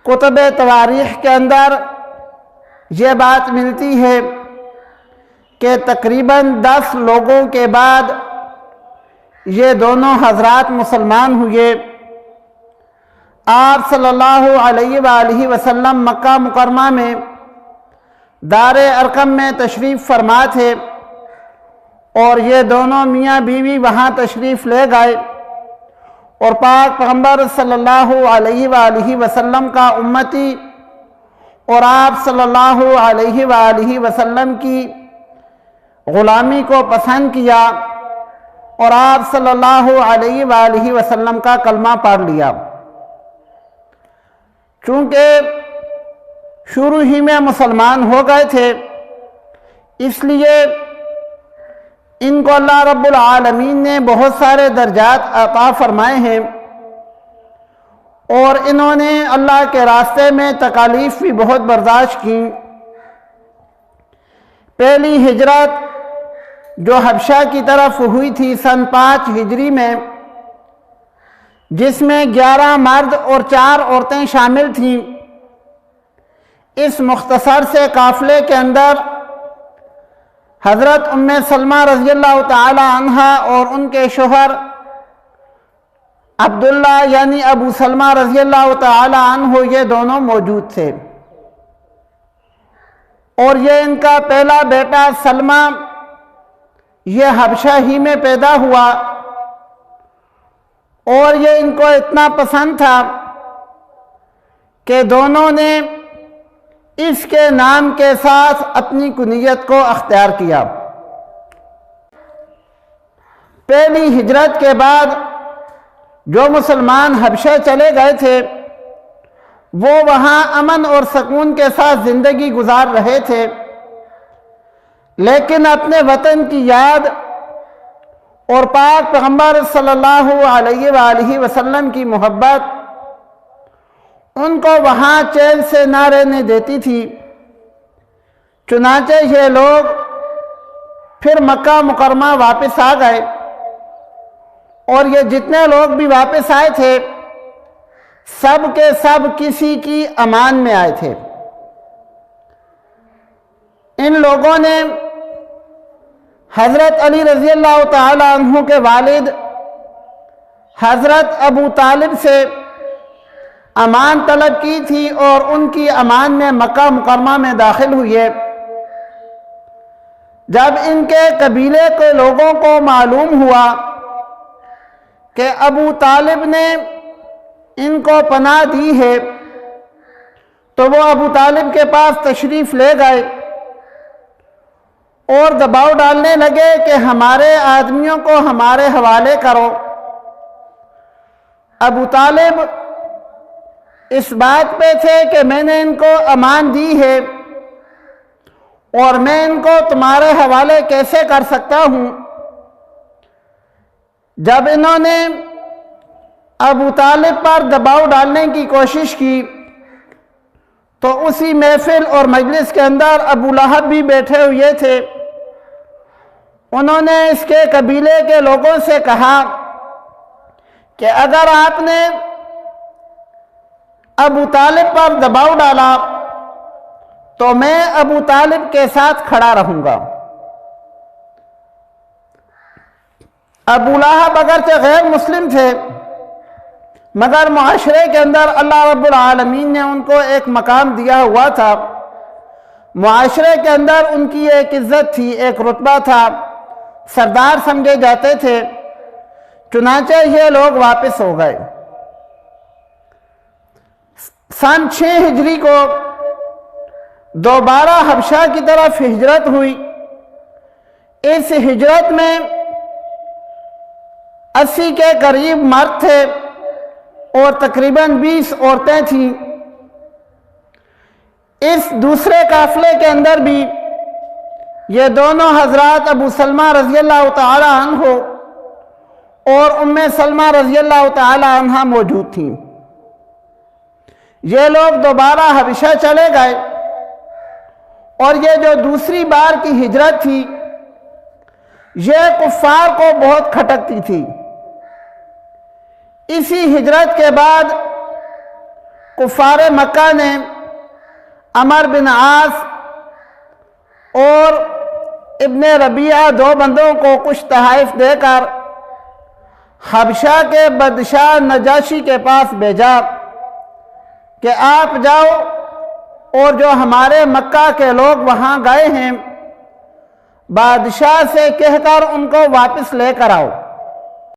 کتب تواریخ کے اندر یہ بات ملتی ہے کہ تقریباً 10 لوگوں کے بعد یہ دونوں حضرات مسلمان ہوئے۔ آپ صلی اللہ علیہ وآلہ وسلم مکہ مکرمہ میں دار ارقم میں تشریف فرما تھے، اور یہ دونوں میاں بیوی وہاں تشریف لے گئے، اور پاک پیغمبر صلی اللہ علیہ وآلہ وسلم کا امتی اور آپ صلی اللہ علیہ وآلہ وسلم کی غلامی کو پسند کیا، اور آپ صلی اللہ علیہ وآلہ وسلم کا کلمہ پڑھ لیا۔ چونکہ شروع ہی میں مسلمان ہو گئے تھے، اس لیے ان کو اللہ رب العالمین نے بہت سارے درجات عطا فرمائے ہیں، اور انہوں نے اللہ کے راستے میں تکالیف بھی بہت برداشت کی۔ پہلی ہجرت جو حبشہ کی طرف ہوئی تھی سن 5 ہجری میں، جس میں 11 مرد اور 4 عورتیں شامل تھیں، اس مختصر سے قافلے کے اندر حضرت ام سلمہ رضی اللہ تعالی عنہا اور ان کے شوہر عبداللہ یعنی ابو سلمہ رضی اللہ تعالی عنہ یہ دونوں موجود تھے، اور یہ ان کا پہلا بیٹا سلمہ یہ حبشہ ہی میں پیدا ہوا، اور یہ ان کو اتنا پسند تھا کہ دونوں نے اس کے نام کے ساتھ اپنی کنیت کو اختیار کیا۔ پہلی ہجرت کے بعد جو مسلمان حبشہ چلے گئے تھے، وہ وہاں امن اور سکون کے ساتھ زندگی گزار رہے تھے، لیکن اپنے وطن کی یاد اور پاک پیغمبر صلی اللہ علیہ وآلہ وسلم کی محبت ان کو وہاں چین سے نہ رہنے دیتی تھی۔ چنانچہ یہ لوگ پھر مکہ مکرمہ واپس آ گئے، اور یہ جتنے لوگ بھی واپس آئے تھے سب کے سب کسی کی امان میں آئے تھے۔ ان لوگوں نے حضرت علی رضی اللہ تعالی عنہ کے والد حضرت ابو طالب سے امان طلب کی تھی، اور ان کی امان میں مکہ مکرمہ میں داخل ہوئے۔ جب ان کے قبیلے کے لوگوں کو معلوم ہوا کہ ابو طالب نے ان کو پناہ دی ہے، تو وہ ابو طالب کے پاس تشریف لے گئے اور دباؤ ڈالنے لگے کہ ہمارے آدمیوں کو ہمارے حوالے کرو۔ ابو طالب اس بات پہ تھے کہ میں نے ان کو امان دی ہے، اور میں ان کو تمہارے حوالے کیسے کر سکتا ہوں۔ جب انہوں نے ابو طالب پر دباؤ ڈالنے کی کوشش کی، تو اسی محفل اور مجلس کے اندر ابو لہب بھی بیٹھے ہوئے تھے۔ انہوں نے اس کے قبیلے کے لوگوں سے کہا کہ اگر آپ نے ابو طالب پر دباؤ ڈالا تو میں ابو طالب کے ساتھ کھڑا رہوں گا۔ ابو لہب اگرچہ غیر مسلم تھے، مگر معاشرے کے اندر اللہ رب العالمین نے ان کو ایک مقام دیا ہوا تھا۔ معاشرے کے اندر ان کی ایک عزت تھی، ایک رتبہ تھا، سردار سمجھے جاتے تھے۔ چنانچہ یہ لوگ واپس ہو گئے۔ سن 6 ہجری کو دوبارہ حبشہ کی طرف ہجرت ہوئی۔ اس ہجرت میں 80 کے قریب مرد تھے اور تقریباً 20 عورتیں تھیں۔ اس دوسرے قافلے کے اندر بھی یہ دونوں حضرات ابو سلمہ رضی اللہ تعالی عنہ اور ام سلمہ رضی اللہ تعالی عنہ موجود تھیں۔ یہ لوگ دوبارہ حبشہ چلے گئے، اور یہ جو دوسری بار کی ہجرت تھی یہ کفار کو بہت کھٹکتی تھی۔ اسی ہجرت کے بعد کفار مکہ نے عمر بن عاص اور ابن ربیعہ دو بندوں کو کچھ تحائف دے کر حبشہ کے بادشاہ نجاشی کے پاس بھیجا کہ آپ جاؤ اور جو ہمارے مکہ کے لوگ وہاں گئے ہیں بادشاہ سے کہہ کر ان کو واپس لے کر آؤ۔